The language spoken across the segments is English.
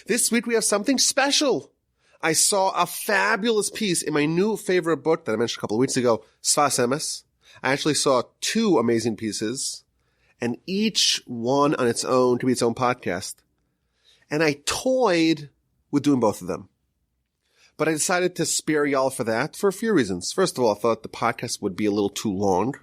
This week we have something special. I saw a fabulous piece in my new favorite book that I mentioned a couple of weeks ago, Sfas Emes. I actually saw two amazing pieces, and each one on its own to be its own podcast. And I toyed with doing both of them. But I decided to spare y'all for that for a few reasons. First of all, I thought the podcast would be a little too long.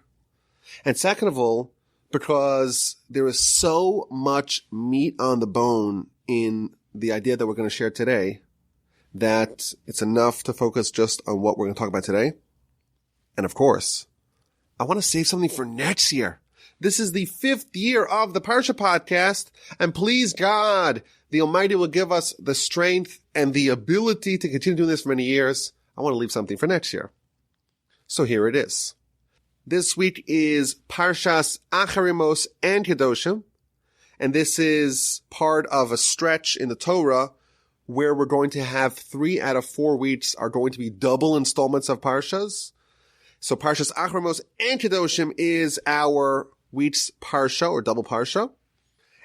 And second of all, because there is so much meat on the bone in the idea that we're going to share today that it's enough to focus just on what we're going to talk about today. And of course, I want to save something for next year. This is the 5th year of the Parsha Podcast, and please God, the Almighty will give us the strength and the ability to continue doing this for many years. I want to leave something for next year. So here it is. This week is Parshas Acharei and Kedoshim, and this is part of a stretch in the Torah where we're going to have 3 out of 4 weeks are going to be double installments of Parshas. So Parshas Acharei and Kedoshim is our week's Parsha, or double Parsha.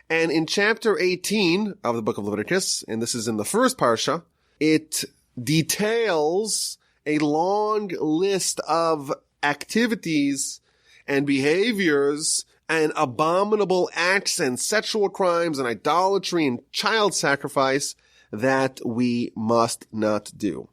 And in chapter 18 of the book of Leviticus, and this is in the first Parsha, it details a long list of activities and behaviors and abominable acts and sexual crimes and idolatry and child sacrifice that we must not do.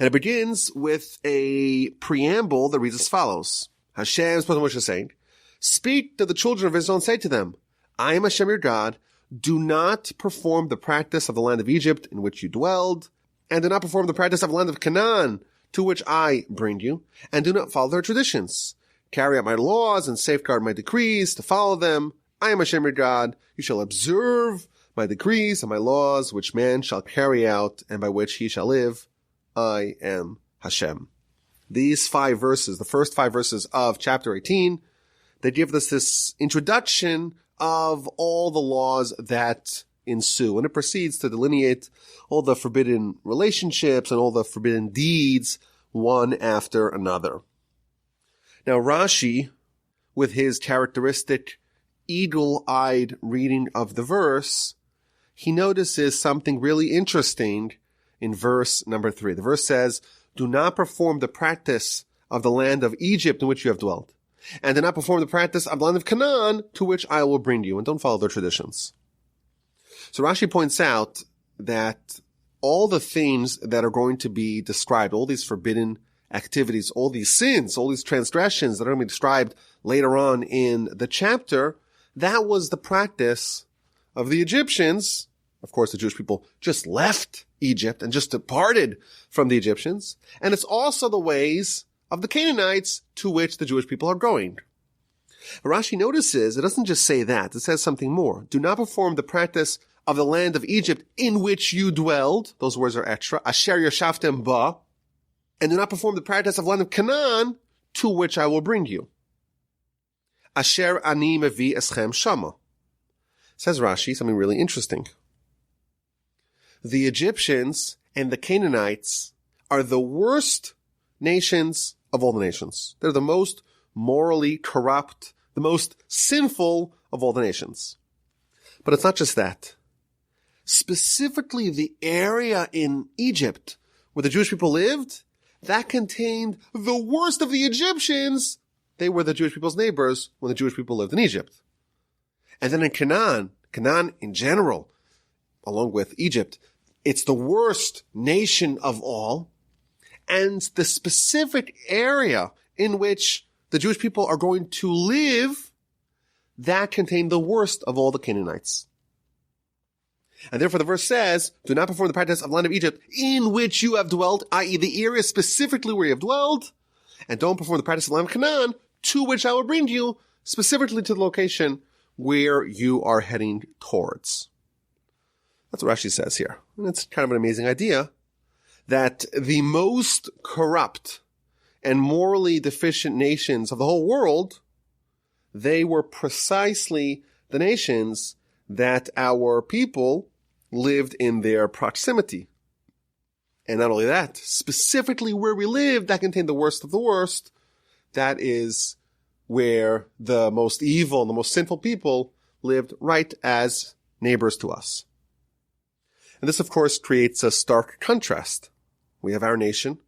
And it begins with a preamble that reads as follows. Hashem, spoken Moshe, saying, "Speak to the children of Israel and say to them, I am Hashem your God. Do not perform the practice of the land of Egypt in which you dwelled, and do not perform the practice of the land of Canaan to which I bring you, and do not follow their traditions. Carry out my laws and safeguard my decrees to follow them. I am Hashem your God. You shall observe my decrees and my laws, which man shall carry out, and by which he shall live. I am Hashem." These 5 verses, the first 5 verses of chapter 18, they give us this introduction of all the laws that ensue. And it proceeds to delineate all the forbidden relationships and all the forbidden deeds, one after another. Now Rashi, with his characteristic eagle-eyed reading of the verse, he notices something really interesting in verse number 3. The verse says, "Do not perform the practice of the land of Egypt in which you have dwelt, and do not perform the practice of the land of Canaan to which I will bring you, and don't follow their traditions." So Rashi points out that all the things that are going to be described, all these forbidden activities, all these sins, all these transgressions that are going to be described later on in the chapter, that was the practice of the Egyptians. Of course, the Jewish people just left Egypt and just departed from the Egyptians. And it's also the ways of the Canaanites to which the Jewish people are going. Rashi notices it doesn't just say that. It says something more. Do not perform the practice of the land of Egypt in which you dwelled. Those words are extra. Asher yashaftem ba. And do not perform the practice of the land of Canaan to which I will bring you. Asher ani mevi eschem shama. Says Rashi something really interesting. The Egyptians and the Canaanites are the worst nations of all the nations. They're the most morally corrupt, the most sinful of all the nations. But it's not just that. Specifically, the area in Egypt where the Jewish people lived, that contained the worst of the Egyptians. They were the Jewish people's neighbors when the Jewish people lived in Egypt. And then in Canaan in general, along with Egypt, it's the worst nation of all. And the specific area in which the Jewish people are going to live, that contained the worst of all the Canaanites. And therefore the verse says, do not perform the practice of the land of Egypt in which you have dwelt, i.e. the area specifically where you have dwelled, and don't perform the practice of the land of Canaan, to which I will bring you, specifically to the location where you are heading towards. That's what Rashi says here. And it's kind of an amazing idea that the most corrupt and morally deficient nations of the whole world, they were precisely the nations that our people lived in their proximity. And not only that, specifically where we lived, that contained the worst of the worst. That is where the most evil and the most sinful people lived right as neighbors to us. And this, of course, creates a stark contrast. We have our nation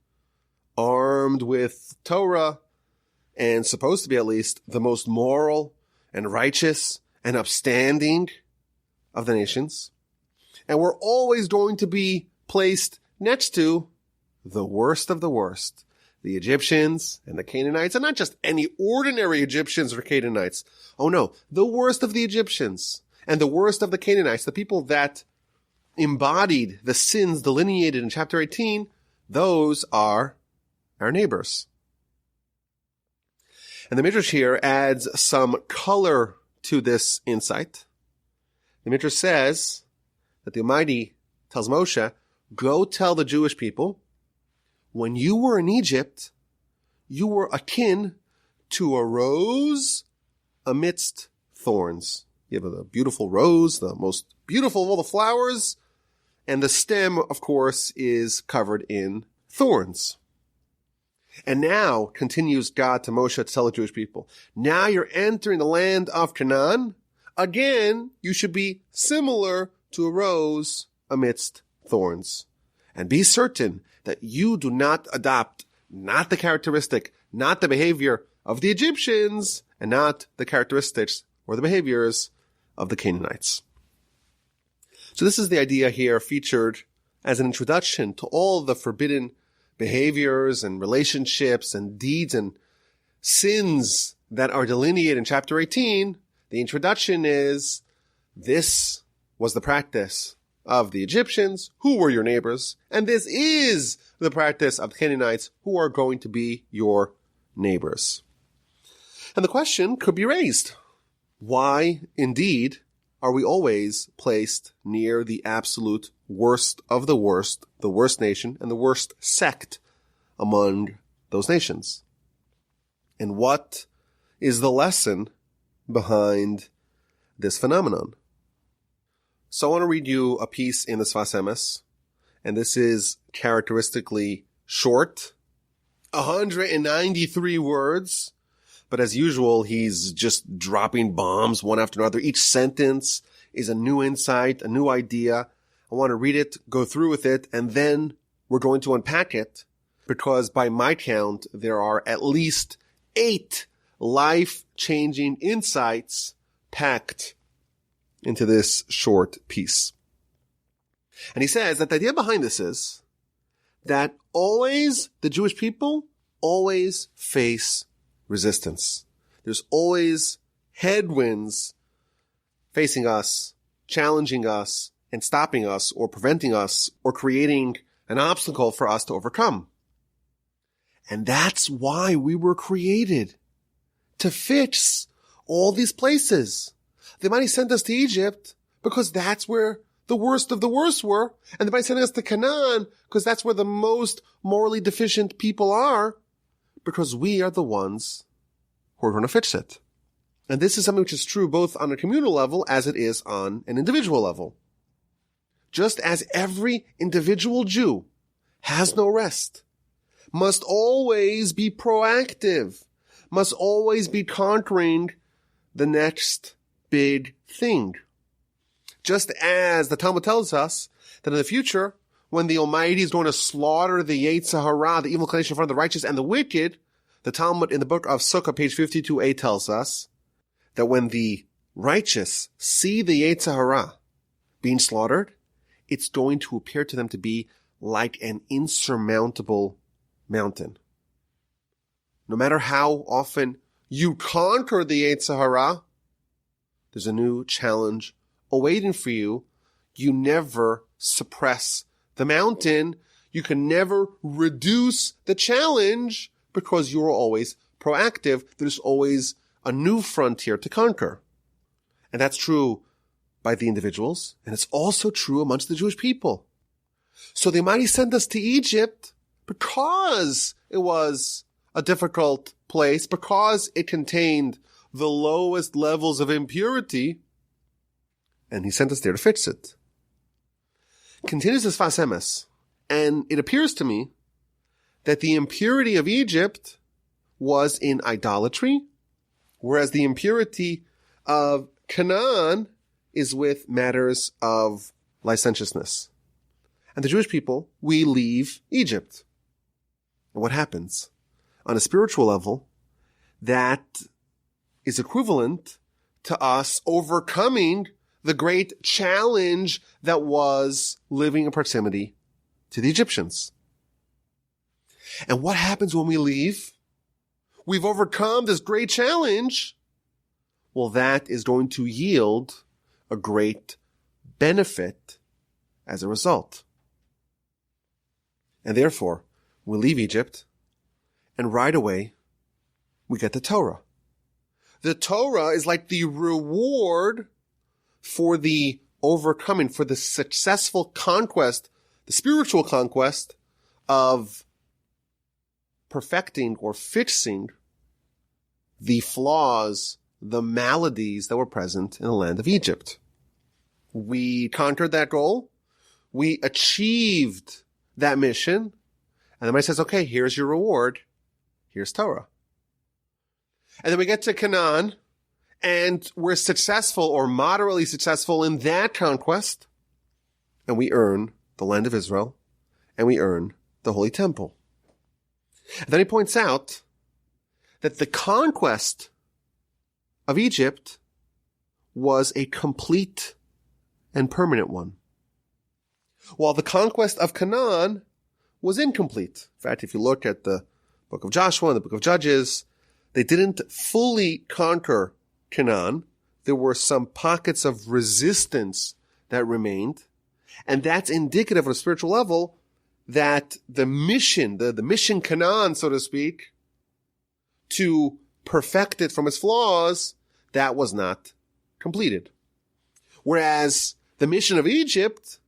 armed with Torah and supposed to be at least the most moral and righteous and upstanding of the nations. And we're always going to be placed next to the worst of the worst, the Egyptians and the Canaanites, and not just any ordinary Egyptians or Canaanites. Oh no, the worst of the Egyptians and the worst of the Canaanites, the people that embodied the sins delineated in chapter 18, those are our neighbors. And the Midrash here adds some color to this insight. The Midrash says that the Almighty tells Moshe, go tell the Jewish people, when you were in Egypt, you were akin to a rose amidst thorns. You have a beautiful rose, the most beautiful of all the flowers, and the stem, of course, is covered in thorns. And now, continues God to Moshe to tell the Jewish people, now you're entering the land of Canaan. Again, you should be similar to a rose amidst thorns. And be certain that you do not adopt not the characteristic, not the behavior of the Egyptians, and not the characteristics or the behaviors of the Canaanites. So this is the idea here featured as an introduction to all the forbidden behaviors and relationships and deeds and sins that are delineated in chapter 18. The introduction is, this was the practice of the Egyptians, who were your neighbors, and this is the practice of the Canaanites, who are going to be your neighbors. And the question could be raised, why, indeed, are we always placed near the absolute worst of the worst nation, and the worst sect among those nations? And what is the lesson behind this phenomenon? So I want to read you a piece in the Sfas Emes, and this is characteristically short, 193 words, but as usual, he's just dropping bombs one after another. Each sentence is a new insight, a new idea. I want to read it, go through with it, and then we're going to unpack it, because by my count, there are at least 8 life-changing insights packed into this short piece. And he says that the idea behind this is that always the Jewish people always face resistance. There's always headwinds facing us, challenging us, and stopping us, or preventing us, or creating an obstacle for us to overcome. And that's why we were created, to fix all these places. The Almighty sent us to Egypt because that's where the worst of the worst were, and the Almighty sent us to Canaan because that's where the most morally deficient people are, because we are the ones who are going to fix it. And this is something which is true both on a communal level as it is on an individual level. Just as every individual Jew has no rest, must always be proactive, must always be conquering the next big thing. Just as the Talmud tells us that in the future, when the Almighty is going to slaughter the Yetzer Hara, the evil inclination in front of the righteous and the wicked, the Talmud in the book of Sukkah, page 52a, tells us that when the righteous see the Yetzer Hara being slaughtered, it's going to appear to them to be like an insurmountable mountain. No matter how often you conquer the Yetzer Hara, there's a new challenge awaiting for you. You never suppress the mountain. You can never reduce the challenge because you're always proactive. There's always a new frontier to conquer. And that's true by the individuals, and it's also true amongst the Jewish people. So the Almighty sent us to Egypt because it was a difficult place, because it contained the lowest levels of impurity, and He sent us there to fix it. Continues this Sfas Emes, and it appears to me that the impurity of Egypt was in idolatry, whereas the impurity of Canaan is with matters of licentiousness. and the Jewish people, we leave Egypt. And what happens? On a spiritual level, that is equivalent to us overcoming the great challenge that was living in proximity to the Egyptians. And what happens when we leave? We've overcome this great challenge. Well, that is going to yield a great benefit as a result. And therefore, we leave Egypt, and right away, we get the Torah. The Torah is like the reward for the overcoming, for the successful conquest, the spiritual conquest of perfecting or fixing the flaws, the maladies that were present in the land of Egypt. We conquered that goal. We achieved that mission. And then he says, okay, here's your reward. Here's Torah. And then we get to Canaan, and we're successful or moderately successful in that conquest. And we earn the land of Israel, and we earn the Holy Temple. And then he points out that the conquest of Egypt was a complete and permanent one, while the conquest of Canaan was incomplete. In fact, if you look at the book of Joshua and the book of Judges, they didn't fully conquer Canaan. There were some pockets of resistance that remained, and that's indicative on a spiritual level that the mission, the mission Canaan, so to speak, to perfect it from its flaws, that was not completed. Whereas the mission of Egypt,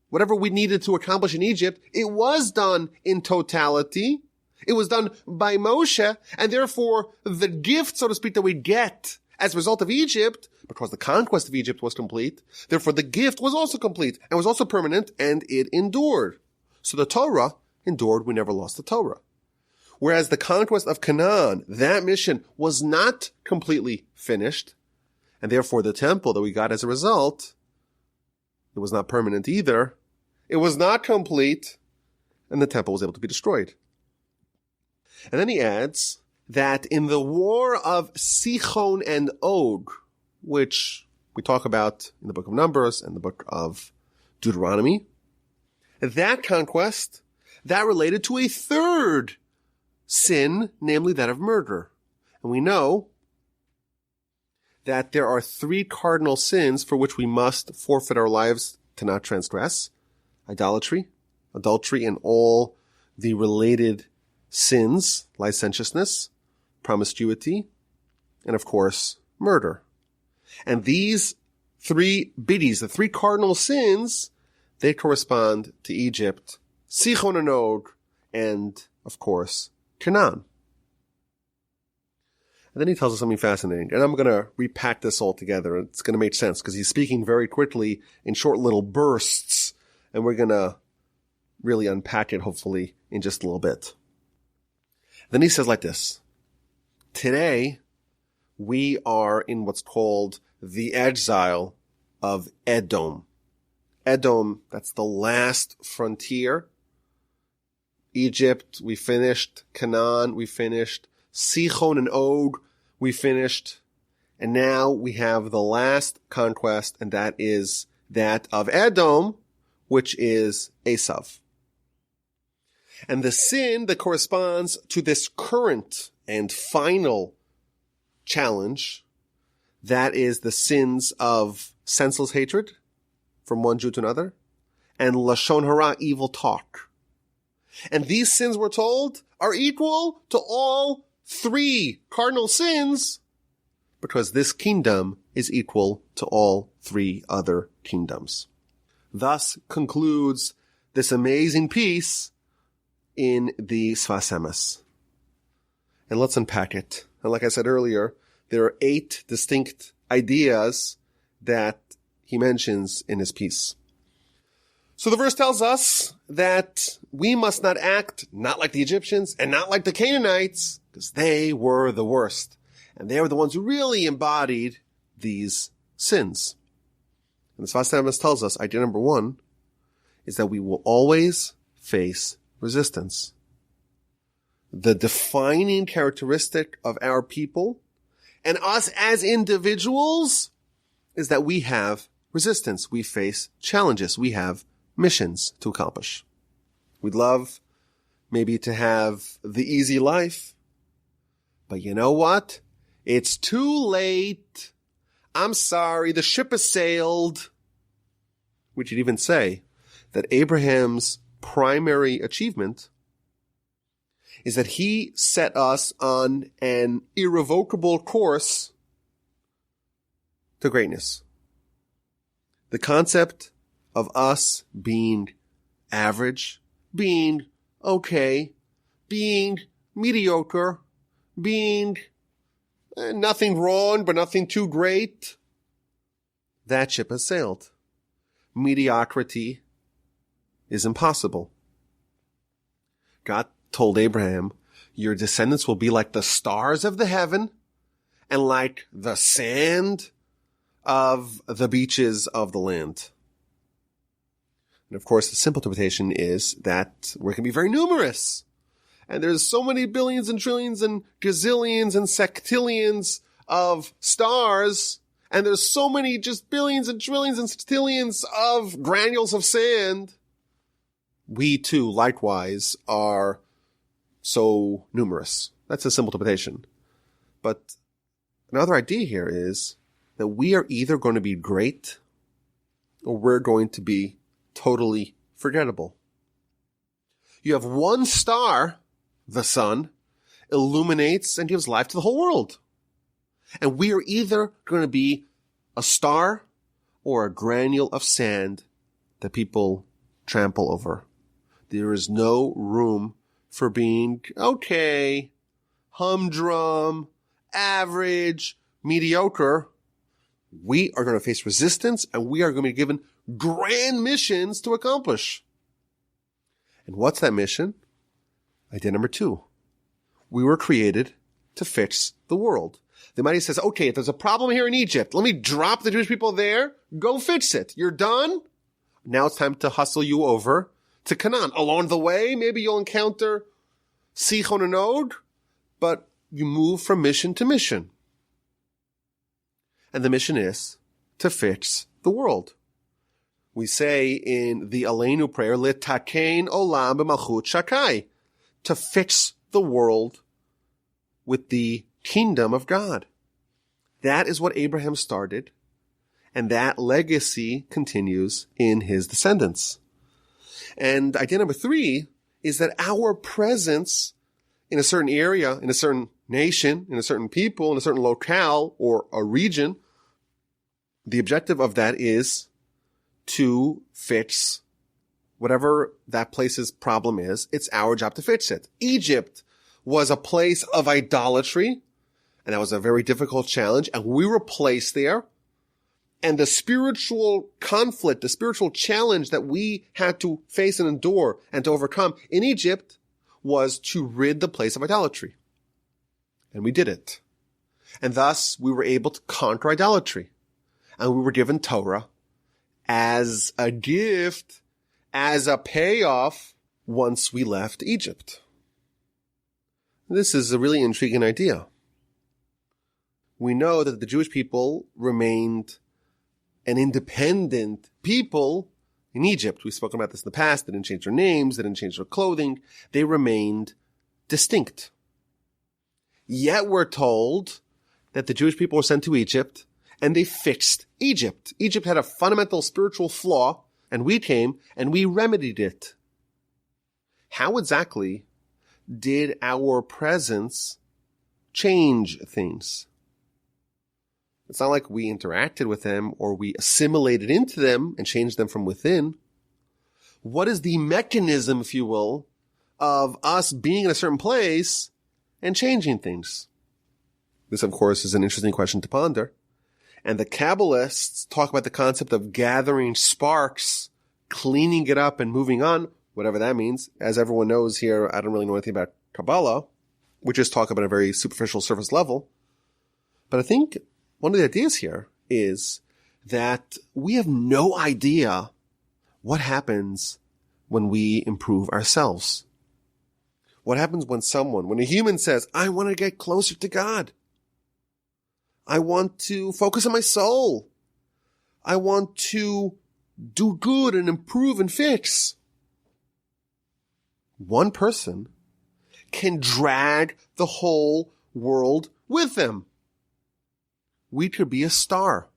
whatever we needed to accomplish in Egypt, it was done in totality. It was done by Moshe, and therefore the gift, so to speak, that we get as a result of Egypt, because the conquest of Egypt was complete, therefore the gift was also complete and was also permanent, and it endured. So the Torah endured. We never lost the Torah. Whereas the conquest of Canaan, that mission was not completely finished, and therefore the temple that we got as a result, it was not permanent either. It was not complete, and the temple was able to be destroyed. And then he adds that in the war of Sichon and Og, which we talk about in the book of Numbers and the book of Deuteronomy, that conquest, that related to a third sin, namely that of murder. And we know that there are three cardinal sins for which we must forfeit our lives to not transgress: idolatry, adultery, and all the related sins, licentiousness, promiscuity, and of course, murder. And these three biddies, the three cardinal sins, they correspond to Egypt, Sichon and Og, and of course, Canaan. And then he tells us something fascinating, and I'm going to repack this all together. It's going to make sense because he's speaking very quickly in short little bursts, and we're going to really unpack it, hopefully, in just a little bit. Then he says like this: today, we are in what's called the exile of Edom. Edom, that's the last frontier. Egypt, we finished. Canaan, we finished. Sichon and Og, we finished. And now we have the last conquest, and that is that of Edom, which is Esav. And the sin that corresponds to this current and final challenge, that is the sins of senseless hatred from one Jew to another, and lashon hara, evil talk. And these sins, we're told, are equal to all three cardinal sins, because this kingdom is equal to all three other kingdoms. Thus concludes this amazing piece in the Sfas Emes. And let's unpack it. And like I said earlier, there are 8 distinct ideas that he mentions in his piece. So the verse tells us that we must not act not like the Egyptians and not like the Canaanites, because they were the worst. And they were the ones who really embodied these sins. And the Sfas Emes tells us idea number 1 is that we will always face resistance. The defining characteristic of our people and us as individuals is that we have resistance. We face challenges. We have missions to accomplish. We'd love maybe to have the easy life, but you know what? It's too late. I'm sorry. The ship has sailed. We should even say that Abraham's primary achievement is that he set us on an irrevocable course to greatness. The concept of us being average, being okay, being mediocre, being nothing wrong but nothing too great, that ship has sailed. Mediocrity is impossible. God told Abraham, your descendants will be like the stars of the heaven and like the sand of the beaches of the land. And of course, the simple interpretation is that we're going to be very numerous. And there's so many billions and trillions and gazillions and sextillions of stars. And there's so many just billions and trillions and sextillions of granules of sand. We too, likewise, are so numerous. That's a simple interpretation. But another idea here is that we are either going to be great or we're going to be totally forgettable. You have one star, the sun, illuminates and gives life to the whole world. And we are either going to be a star or a granule of sand that people trample over. There is no room for being okay, humdrum, average, mediocre. We are going to face resistance and we are going to be given grand missions to accomplish. And what's that mission? Idea number 2. We were created to fix the world. The Almighty says, okay, if there's a problem here in Egypt, let me drop the Jewish people there. Go fix it. You're done. Now it's time to hustle you over to Canaan. Along the way, maybe you'll encounter Sichon and Og, but you move from mission to mission. And the mission is to fix the world. We say in the Aleinu prayer, Litakein olam b'malchut shakai, to fix the world with the kingdom of God. That is what Abraham started, and that legacy continues in his descendants. And idea number 3 is that our presence in a certain area, in a certain nation, in a certain people, in a certain locale or a region, the objective of that is to fix whatever that place's problem is. It's our job to fix it. Egypt was a place of idolatry, and that was a very difficult challenge, and we were placed there. And the spiritual conflict, the spiritual challenge that we had to face and endure and to overcome in Egypt was to rid the place of idolatry. And we did it. And thus we were able to conquer idolatry. And we were given Torah as a gift, as a payoff once we left Egypt. This is a really intriguing idea. We know that the Jewish people remained an independent people in Egypt. We've spoken about this in the past. They didn't change their names. They didn't change their clothing. They remained distinct. Yet we're told that the Jewish people were sent to Egypt and they fixed Egypt. Egypt had a fundamental spiritual flaw, and we came and we remedied it. How exactly did our presence change things? It's not like we interacted with them or we assimilated into them and changed them from within. What is the mechanism, if you will, of us being in a certain place and changing things? This, of course, is an interesting question to ponder. And the Kabbalists talk about the concept of gathering sparks, cleaning it up and moving on, whatever that means. As everyone knows here, I don't really know anything about Kabbalah. We just talk about a very superficial surface level. But I think one of the ideas here is that we have no idea what happens when we improve ourselves? What happens when a human says, I want to get closer to God. I want to focus on my soul. I want to do good and improve and fix. One person can drag the whole world with them. We could be a star.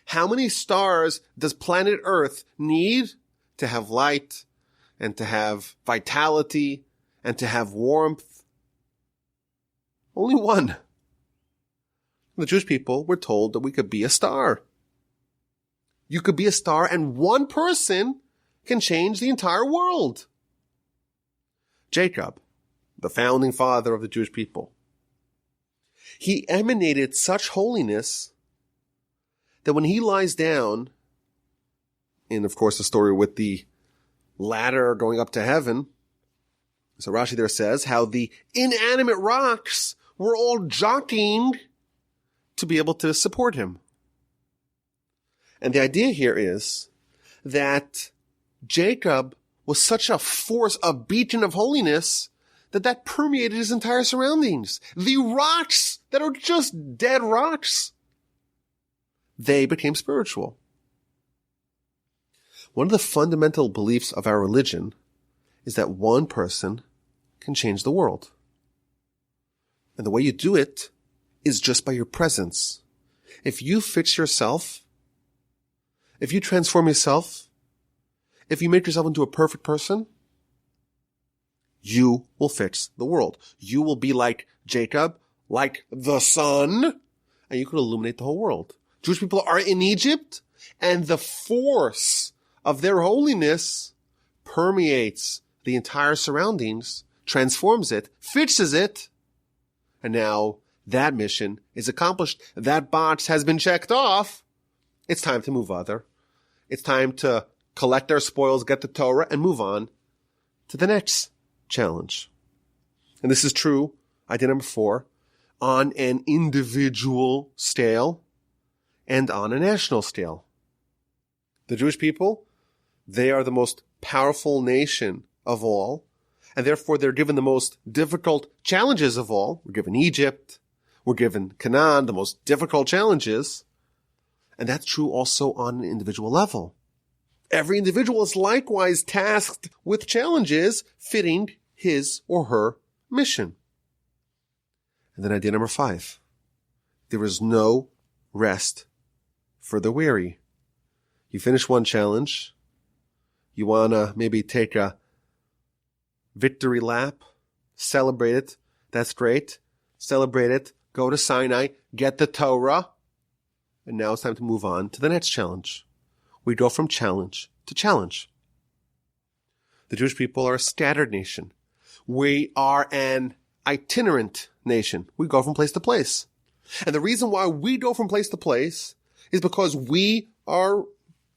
How many stars does planet Earth need to have light and to have vitality and to have warmth? Only one. The Jewish people were told that we could be a star. You could be a star, and one person can change the entire world. Jacob, the founding father of the Jewish people, he emanated such holiness that when he lies down, in, of course, the story with the ladder going up to heaven, so Rashi there says how the inanimate rocks were all jockeying to be able to support him. And the idea here is that Jacob was such a force, a beacon of holiness, that permeated his entire surroundings. The rocks that are just dead rocks, they became spiritual. One of the fundamental beliefs of our religion is that one person can change the world. And the way you do it is just by your presence. If you fix yourself, if you transform yourself, if you make yourself into a perfect person, you will fix the world. You will be like Jacob, like the sun, and you could illuminate the whole world. Jewish people are in Egypt, and the force of their holiness permeates the entire surroundings, transforms it, fixes it, and now that mission is accomplished. That box has been checked off. It's time to move on. It's time to collect our spoils, get the Torah, and move on to the next challenge. And this is true, idea number 4, on an individual scale and on a national scale. The Jewish people, they are the most powerful nation of all, and therefore they're given the most difficult challenges of all. We're given Egypt, we're given Canaan, the most difficult challenges. And that's true also on an individual level. Every individual is likewise tasked with challenges fitting his or her mission. And then idea number 5. There is no rest for the weary. You finish one challenge. You want to maybe take a victory lap, celebrate it. That's great. Celebrate it. Go to Sinai, get the Torah. And now it's time to move on to the next challenge. We go from challenge to challenge. The Jewish people are a scattered nation. We are an itinerant nation. We go from place to place. And the reason why we go from place to place is because we are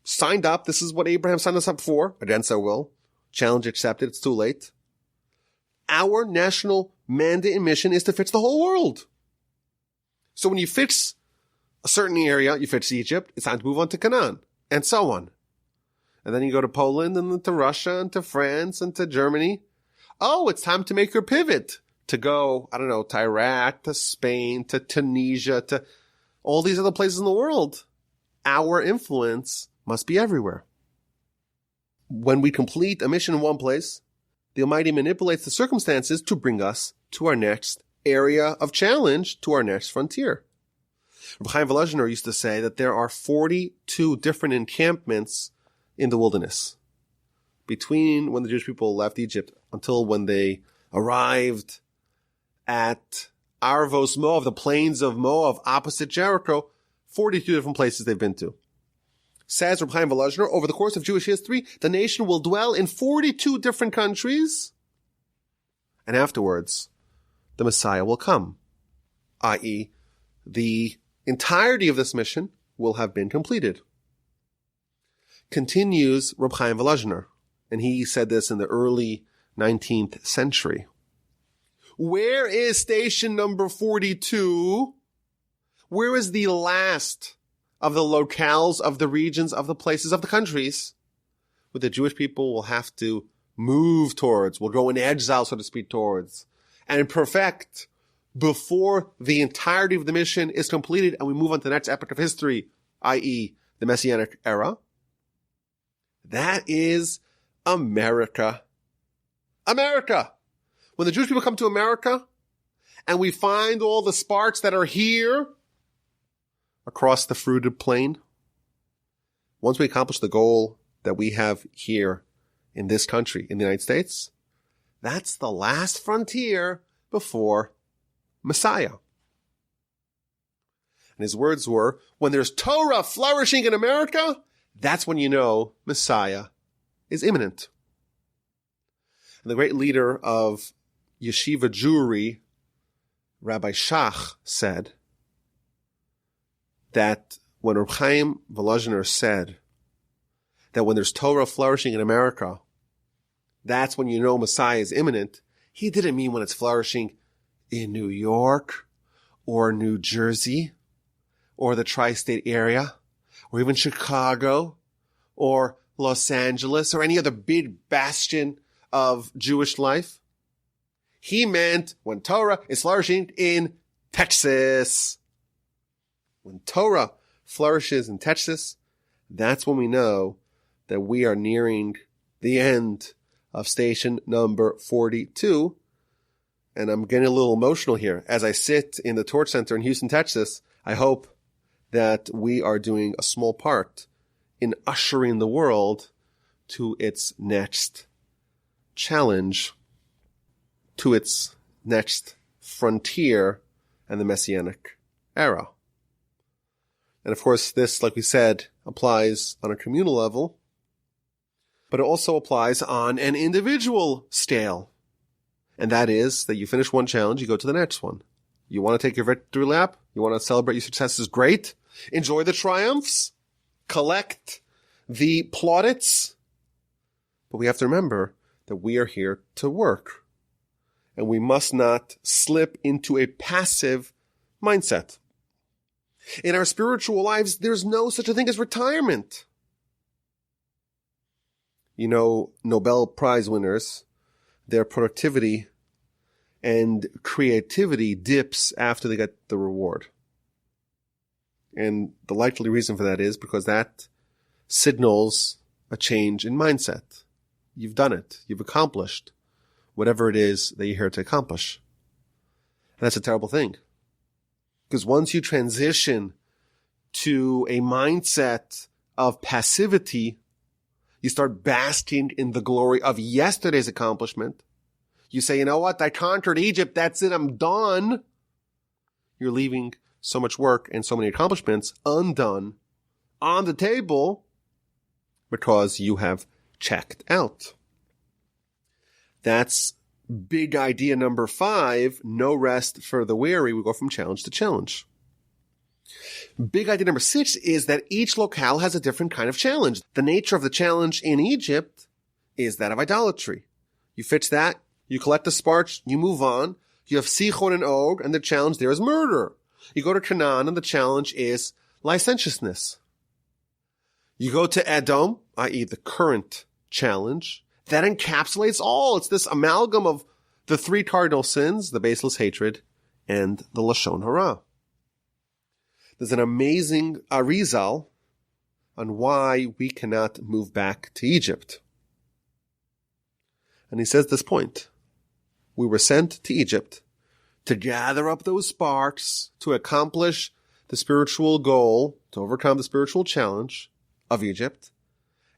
signed up. This is what Abraham signed us up for, against our will. Challenge accepted. It's too late. Our national mandate and mission is to fix the whole world. So when you fix a certain area, you fix Egypt, it's time to move on to Canaan, and so on. And then you go to Poland, and then to Russia, and to France, and to Germany. Oh, it's time to make your pivot to go, I don't know, to Iraq, to Spain, to Tunisia, to all these other places in the world. Our influence must be everywhere. When we complete a mission in one place, the Almighty manipulates the circumstances to bring us to our next area of challenge, to our next frontier. Rabbi Chaim Volozhiner used to say that there are 42 different encampments in the wilderness between when the Jewish people left Egypt until when they arrived at Arvos Moab, the plains of Moab, opposite Jericho. 42 different places they've been to. Says Rabbi Chaim Volozhiner, over the course of Jewish history, the nation will dwell in 42 different countries, and afterwards, the Messiah will come, i.e., the entirety of this mission will have been completed. Continues Reb Chaim Volozhiner, and he said this in the early 19th century. Where is station number 42? Where is the last of the locales, of the regions, of the places, of the countries what the Jewish people will have to move towards, will go in exile, so to speak, towards, and perfect before the entirety of the mission is completed and we move on to the next epoch of history, i.e. the Messianic era. That is America. America! When the Jewish people come to America and we find all the sparks that are here across the fruited plain, once we accomplish the goal that we have here in this country, in the United States, that's the last frontier before Messiah. And his words were, when there's Torah flourishing in America, that's when you know Messiah is imminent. And the great leader of yeshiva Jewry, Rabbi Shach, said that when Reb Chaim Volozhiner said that when there's Torah flourishing in America, that's when you know Messiah is imminent, he didn't mean when it's flourishing in New York or New Jersey or the tri-state area or even Chicago or Los Angeles or any other big bastion of Jewish life. He meant when Torah is flourishing in Texas. When Torah flourishes in Texas, that's when we know that we are nearing the end of station number 42. And I'm getting a little emotional here. As I sit in the Torch Center in Houston, Texas, I hope that we are doing a small part in ushering the world to its next challenge, to its next frontier and the Messianic era. And of course, this, like we said, applies on a communal level, but it also applies on an individual scale. And that is that you finish one challenge, you go to the next one. You want to take your victory lap? You want to celebrate your successes? Great. Enjoy the triumphs. Collect the plaudits. But we have to remember that we are here to work. And we must not slip into a passive mindset. In our spiritual lives, there's no such a thing as retirement. You know, Nobel Prize winners, their productivity and creativity dips after they get the reward. And the likely reason for that is because that signals a change in mindset. You've done it. You've accomplished whatever it is that you're here to accomplish. And that's a terrible thing. Because once you transition to a mindset of passivity, you start basking in the glory of yesterday's accomplishment. You say, you know what? I conquered Egypt. That's it. I'm done. You're leaving so much work and so many accomplishments undone on the table because you have checked out. That's big idea number 5, no rest for the weary. We go from challenge to challenge. Big idea number 6 is that each locale has a different kind of challenge. The nature of the challenge in Egypt is that of idolatry. You fix that, you collect the sparks, you move on. You have Sichon and Og, and the challenge there is murder. You go to Canaan, and the challenge is licentiousness. You go to Edom, i.e. the current challenge, that encapsulates all. It's this amalgam of the 3 cardinal sins, the baseless hatred, and the Lashon Hara. There's an amazing Arizal on why we cannot move back to Egypt. And he says this point. We were sent to Egypt to gather up those sparks to accomplish the spiritual goal, to overcome the spiritual challenge of Egypt.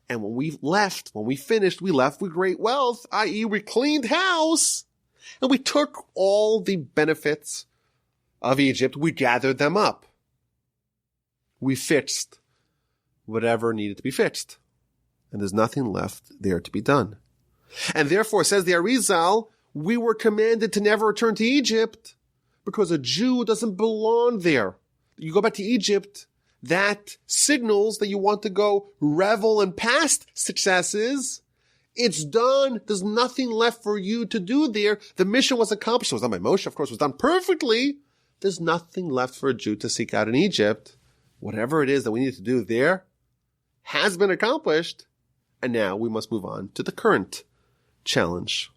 And when we left, when we finished, we left with great wealth, i.e. we cleaned house, and we took all the benefits of Egypt, we gathered them up. We fixed whatever needed to be fixed. And there's nothing left there to be done. And therefore, says the Arizal, we were commanded to never return to Egypt because a Jew doesn't belong there. You go back to Egypt, that signals that you want to go revel in past successes. It's done. There's nothing left for you to do there. The mission was accomplished. It was done by Moshe, of course. It was done perfectly. There's nothing left for a Jew to seek out in Egypt. Whatever it is that we need to do there has been accomplished, And now we must move on to the current challenge.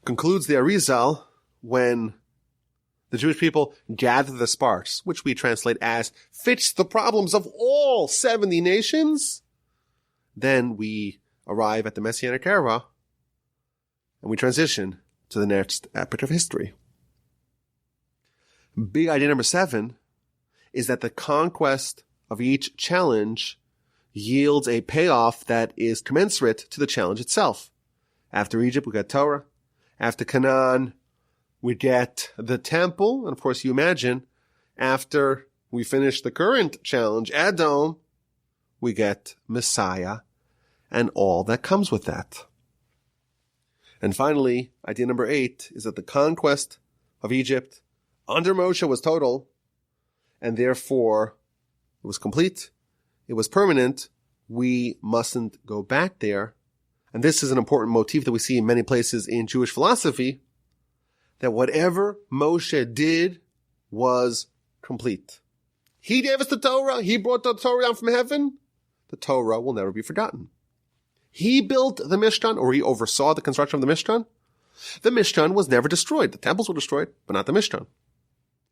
Concludes the Arizal when the Jewish people gather the sparks, which we translate as fix the problems of all 70 nations. Then we arrive at the Messianic era and we transition to the next epoch of history. Big idea number 7 is that the conquest of each challenge yields a payoff that is commensurate to the challenge itself. After Egypt, we got Torah. After Canaan, we get the temple. And of course, you imagine, after we finish the current challenge, Edom, we get Messiah and all that comes with that. And finally, idea number 8 is that the conquest of Egypt under Moshe was total, and therefore it was complete, it was permanent. We mustn't go back there. And this is an important motif that we see in many places in Jewish philosophy, that whatever Moshe did was complete. He gave us the Torah. He brought the Torah down from heaven. The Torah will never be forgotten. He built the Mishkan, or he oversaw the construction of the Mishkan. The Mishkan was never destroyed. The temples were destroyed, but not the Mishkan.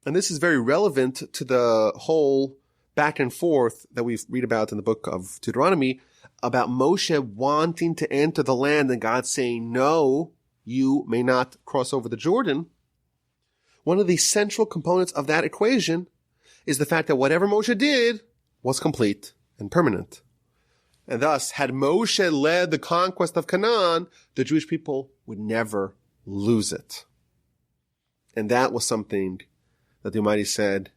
And this is very relevant to the whole back and forth that we read about in the book of Deuteronomy about Moshe wanting to enter the land and God saying, no, you may not cross over the Jordan. One of the central components of that equation is the fact that whatever Moshe did was complete and permanent. And thus, had Moshe led the conquest of Canaan, the Jewish people would never lose it. And that was something that the Almighty said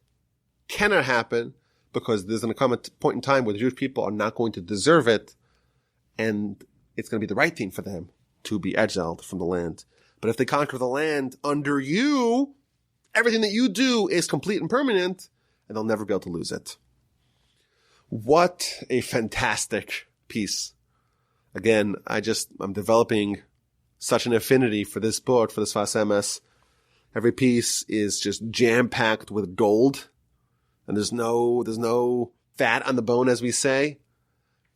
cannot happen, because there's going to come a point in time where the Jewish people are not going to deserve it, and it's going to be the right thing for them to be exiled from the land. But if they conquer the land under you, everything that you do is complete and permanent, and they'll never be able to lose it. What a fantastic piece. Again, I'm developing such an affinity for this book, for the Sfas Emes. Every piece is just jam-packed with gold. And there's no fat on the bone, as we say.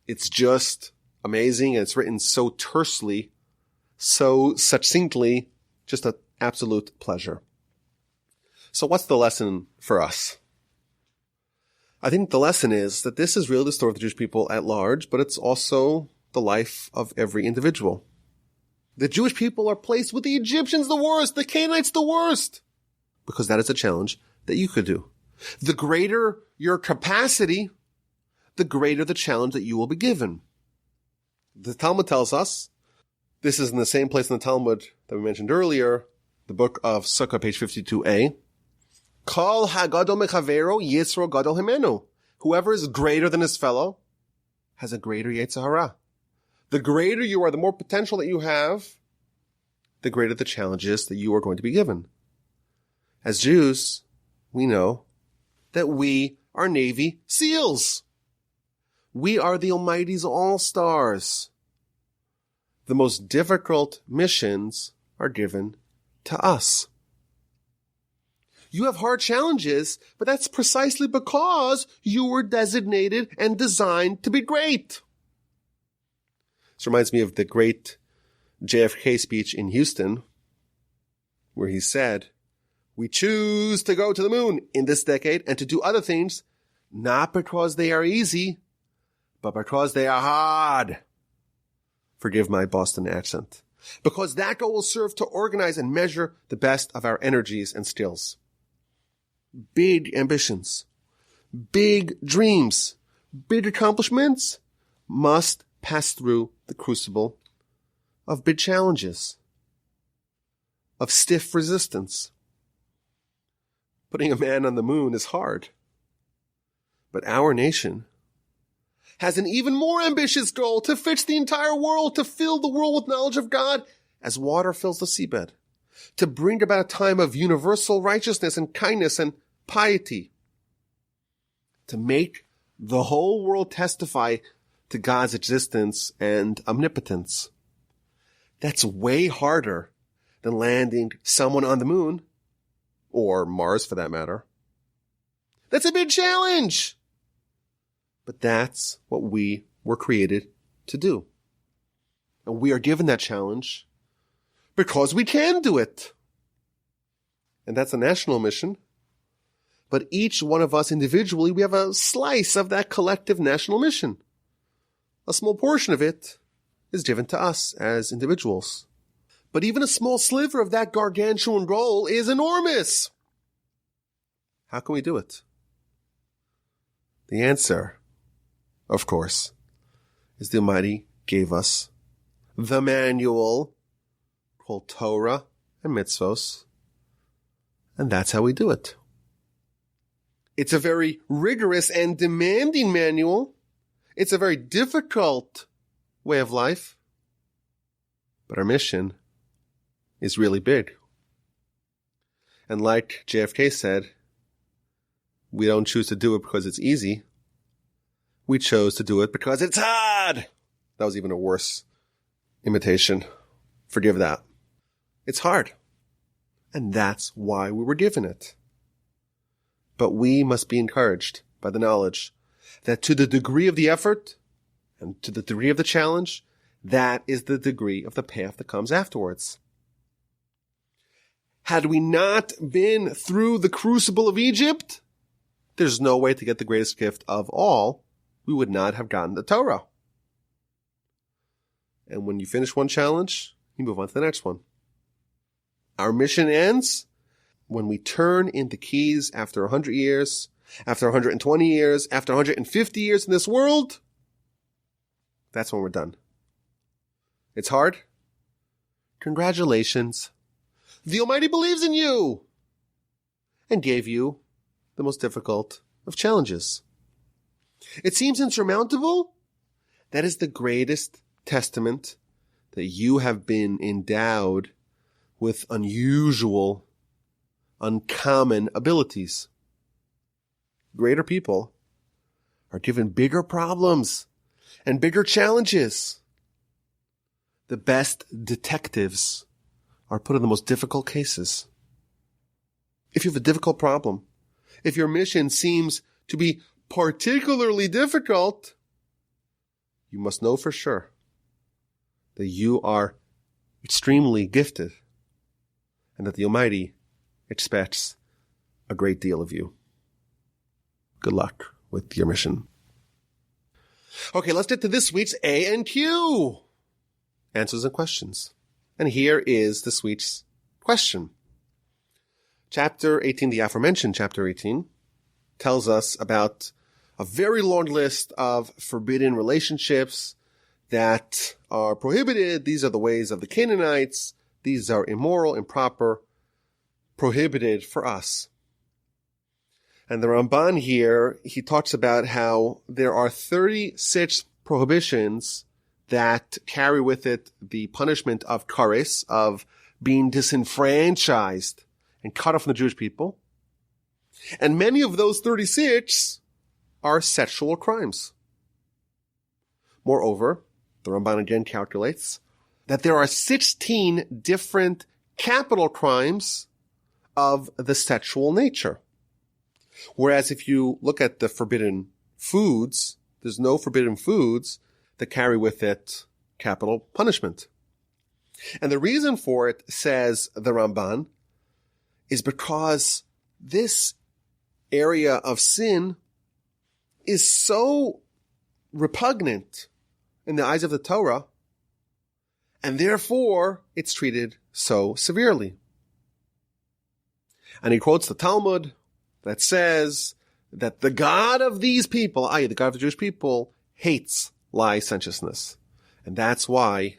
It's just amazing. And it's written so tersely, so succinctly, just an absolute pleasure. So what's the lesson for us? I think the lesson is that this is really the story of the Jewish people at large, but it's also the life of every individual. The Jewish people are placed with the Egyptians the worst, the Canaanites the worst, because that is a challenge that you could do. The greater your capacity, the greater the challenge that you will be given. The Talmud tells us, this is in the same place in the Talmud that we mentioned earlier, the book of Sukkah, page 52a, Kol hagadol mechavero yitzro gadol himenu. Whoever is greater than his fellow has a greater yetzer hara. The greater you are, the more potential that you have, the greater the challenges that you are going to be given. As Jews, we know that we are Navy SEALs. We are the Almighty's all-stars. The most difficult missions are given to us. You have hard challenges, but that's precisely because you were designated and designed to be great. This reminds me of the great JFK speech in Houston, where he said, "We choose to go to the moon in this decade and to do other things, not because they are easy, but because they are hard." Forgive my Boston accent. Because that goal will serve to organize and measure the best of our energies and skills. Big ambitions, big dreams, big accomplishments must pass through the crucible of big challenges, of stiff resistance. Putting a man on the moon is hard. But our nation has an even more ambitious goal to fix the entire world, to fill the world with knowledge of God as water fills the seabed, to bring about a time of universal righteousness and kindness and piety, to make the whole world testify to God's existence and omnipotence. That's way harder than landing someone on the moon, or Mars for that matter. That's a big challenge. But that's what we were created to do. And we are given that challenge because we can do it. And that's a national mission. But each one of us individually, we have a slice of that collective national mission. A small portion of it is given to us as individuals. But even a small sliver of that gargantuan goal is enormous. How can we do it? The answer, of course, is the Almighty gave us the manual called Torah and Mitzvos, and that's how we do it. It's a very rigorous and demanding manual. It's a very difficult way of life, but our mission is really big. And like JFK said, we don't choose to do it because it's easy. We chose to do it because it's hard. That was even a worse imitation. Forgive that. It's hard. And that's why we were given it. But we must be encouraged by the knowledge that to the degree of the effort and to the degree of the challenge, that is the degree of the path that comes afterwards. Had we not been through the crucible of Egypt, there's no way to get the greatest gift of all. We would not have gotten the Torah. And when you finish one challenge, you move on to the next one. Our mission ends when we turn in the keys after 100 years, after 120 years, after 150 years in this world. That's when we're done. It's hard. Congratulations. The Almighty believes in you and gave you the most difficult of challenges. It seems insurmountable. That is the greatest testament that you have been endowed with unusual, uncommon abilities. Greater people are given bigger problems and bigger challenges. The best detectives are put in the most difficult cases. If you have a difficult problem, if your mission seems to be particularly difficult, you must know for sure that you are extremely gifted and that the Almighty expects a great deal of you. Good luck with your mission. Okay, let's get to this week's A and Q. Answers and questions. And here is this week's question. Chapter 18, the aforementioned chapter 18, tells us about a very long list of forbidden relationships that are prohibited. These are the ways of the Canaanites. These are immoral, improper, prohibited for us. And the Ramban here, he talks about how there are 36 prohibitions that carry with it the punishment of kares, of being disenfranchised and cut off from the Jewish people. And many of those 36 are sexual crimes. Moreover, the Ramban again calculates that there are 16 different capital crimes of the sexual nature. Whereas if you look at the forbidden foods, there's no forbidden foods that carry with it capital punishment. And the reason for it, says the Ramban, is because this area of sin is so repugnant in the eyes of the Torah, and therefore it's treated so severely. And he quotes the Talmud that says that the God of these people, i.e. the God of the Jewish people, hates licentiousness. And that's why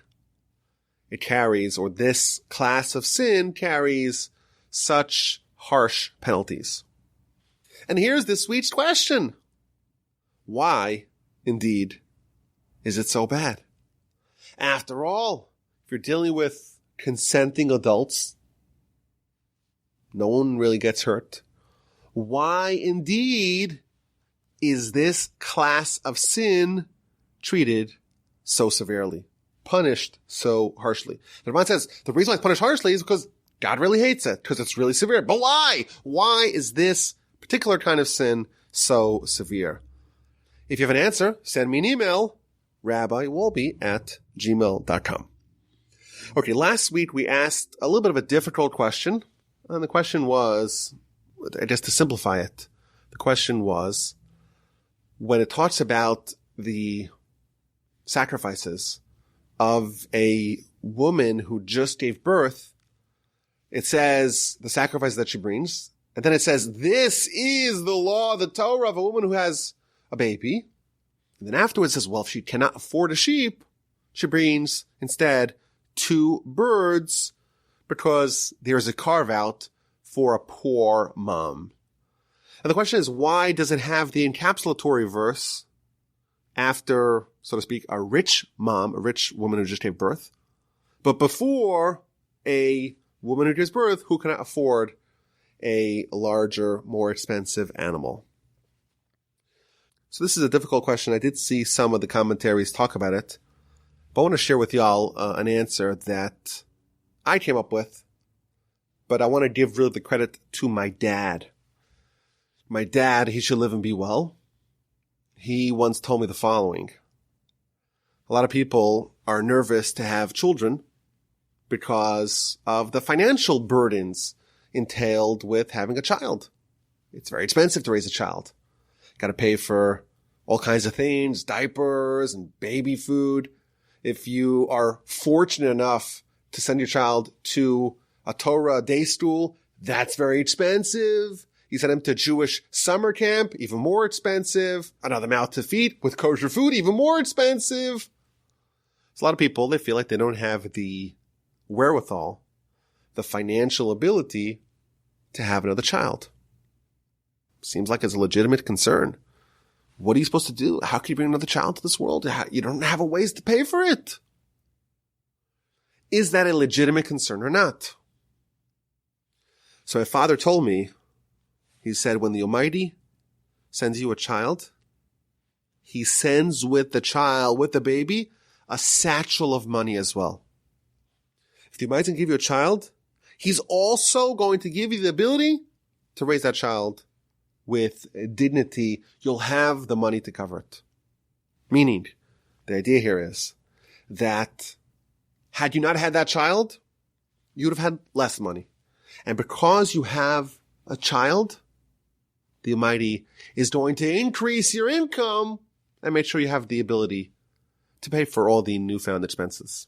it carries, or this class of sin carries, such harsh penalties. And here's this week's question. Why, indeed, is it so bad? After all, if you're dealing with consenting adults, no one really gets hurt. Why, indeed, is this class of sin treated so severely, punished so harshly? The Ramban says the reason why it's punished harshly is because God really hates it, because it's really severe. But why? Why is this particular kind of sin so severe? If you have an answer, send me an email rabbiwolbe@gmail.com. Okay, last week we asked a little bit of a difficult question. And the question was, I guess to simplify it, the question was, when it talks about the sacrifices of a woman who just gave birth, it says the sacrifice that she brings, and then it says, this is the law, the Torah of a woman who has a baby. And then afterwards it says, well, if she cannot afford a sheep, she brings instead 2 birds because there's a carve out for a poor mom. And the question is, why does it have the encapsulatory verse after, so to speak, a rich mom, a rich woman who just gave birth, but before a woman who gives birth who cannot afford a larger, more expensive animal? So this is a difficult question. I did see some of the commentaries talk about it, but I want to share with y'all an answer that I came up with, but I want to give really the credit to my dad. My dad, he should live and be well. He once told me the following. A lot of people are nervous to have children because of the financial burdens entailed with having a child. It's very expensive to raise a child. Got to pay for all kinds of things, diapers and baby food. If you are fortunate enough to send your child to a Torah day school, that's very expensive. You send them to Jewish summer camp, even more expensive. Another mouth to feed with kosher food, even more expensive. So a lot of people, they feel like they don't have the wherewithal, the financial ability to have another child. Seems like it's a legitimate concern. What are you supposed to do? How can you bring another child to this world? You don't have a ways to pay for it. Is that a legitimate concern or not? So my father told me, he said, when the Almighty sends you a child, he sends with the child, with the baby, a satchel of money as well. If the Almighty can give you a child, he's also going to give you the ability to raise that child with dignity. You'll have the money to cover it. Meaning, the idea here is that had you not had that child, you would have had less money. And because you have a child, the Almighty is going to increase your income and make sure you have the ability to pay for all the newfound expenses.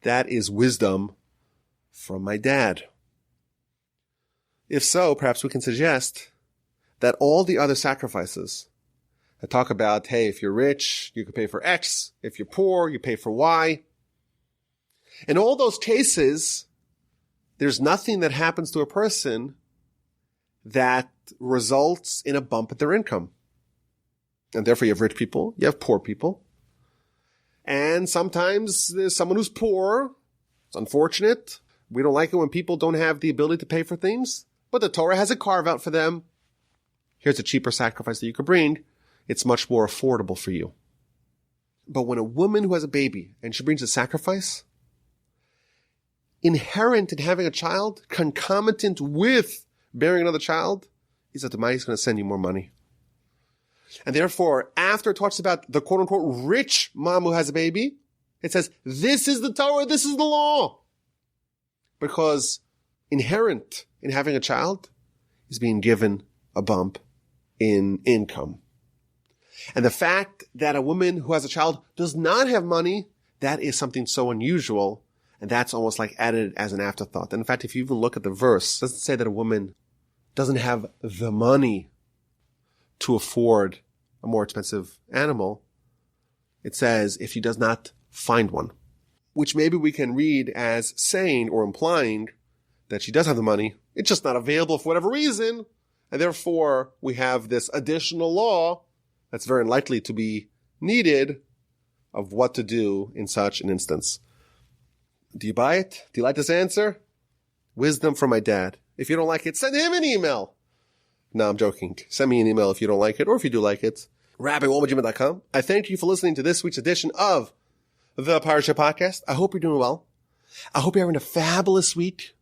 That is wisdom from my dad. If so, perhaps we can suggest that all the other sacrifices that talk about, hey, if you're rich, you can pay for X. If you're poor, you pay for Y. In all those cases, there's nothing that happens to a person that results in a bump at their income. And therefore you have rich people, you have poor people. And sometimes there's someone who's poor. It's unfortunate. We don't like it when people don't have the ability to pay for things, but the Torah has a carve out for them. Here's a cheaper sacrifice that you could bring. It's much more affordable for you. But when a woman who has a baby and she brings a sacrifice, inherent in having a child, concomitant with bearing another child, is that the Almighty is going to send you more money. And therefore, after it talks about the quote-unquote rich mom who has a baby, it says, this is the Torah, this is the law. Because inherent in having a child is being given a bump in income. And the fact that a woman who has a child does not have money, that is something so unusual, and that's almost like added as an afterthought. And in fact, if you even look at the verse, it doesn't say that a woman doesn't have the money to afford a more expensive animal. It says if she does not find one, which maybe we can read as saying or implying that she does have the money. It's just not available for whatever reason. And therefore we have this additional law that's very likely to be needed of what to do in such an instance. Do you buy it? Do you like this answer? Wisdom from my dad. If you don't like it, send him an email. No, I'm joking. Send me an email if you don't like it, or if you do like it. rabbiwolbe@gmail.com. I thank you for listening to this week's edition of the Parsha Podcast. I hope you're doing well. I hope you're having a fabulous week.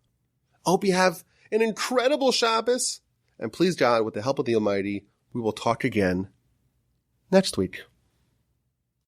I hope you have an incredible Shabbos. And please God, with the help of the Almighty, we will talk again next week.